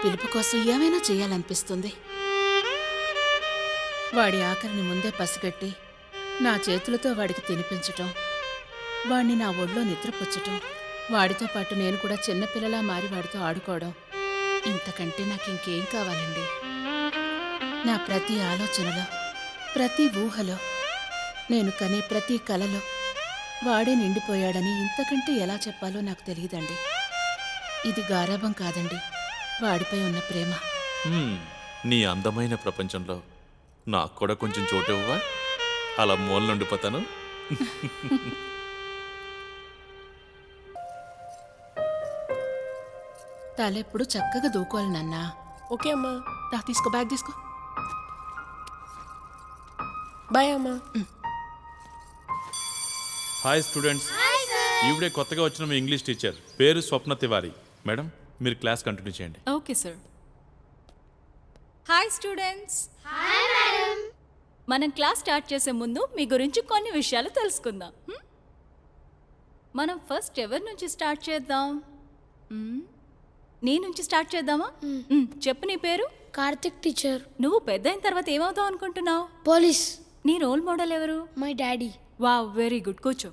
పిలుపు కోసం ఏమైనా చేయాలనిపిస్తుంది. వాడి ఆకలిని ముందే పసిగట్టి నా చేతులతో వాడికి తినిపించటం, వాణ్ణి నా ఒళ్ళో నిద్రపుచ్చటం, వాడితో పాటు నేను కూడా చిన్నపిల్లలా మారి వాడితో ఆడుకోవడం, ఇంతకంటే నాకింకేం కావాలండి? నా ప్రతి ఆలోచనలో, ప్రతి ఊహలో, నేను కనే ప్రతి కలలో వాడే నిండిపోయాడని ఇంతకంటే ఎలా చెప్పాలో నాకు తెలియదండి. ఇది గారాబం కాదండి, వాడిపై ఉన్న ప్రేమ. నీ అందమైన ప్రపంచంలో నాకు కూడా కొంచెం చోటివ్వవా? అలా మూలనుండిపోతాను. తలెప్పుడు చక్కగా దూకోవాలి నాన్నా. ఓకే అమ్మా. రా తీసుకో, బ్యాగ్ తీసుకో. బాయ్ అమ్మా. హాయ్ స్టూడెంట్స్, ఈవిడే కొత్తగా వచ్చిన మీ ఇంగ్లీష్ టీచర్, పేరు స్వప్న తివారీ. మేడం, మీరు క్లాస్ కంటిన్యూ చేయండి. Okay sir. Hi students. మనం క్లాస్ స్టార్ట్ చేసే ముందు మీ గురించి కొన్ని విషయాలు తెలుసుకుందాం. మనం ఫస్ట్ ఎవరి నుంచి స్టార్ట్ చేద్దాం? నీ నుంచి స్టార్ట్ చేద్దామా? చెప్పు, నీ పేరు? కార్తిక్ టీచర్. నువ్వు పెద్ద అయిన తర్వాత ఏమవుతావు అనుకుంటున్నావు? పోలీస్. నీ రోల్ మోడల్ ఎవరు? My daddy. Wow, very good. కూర్చో.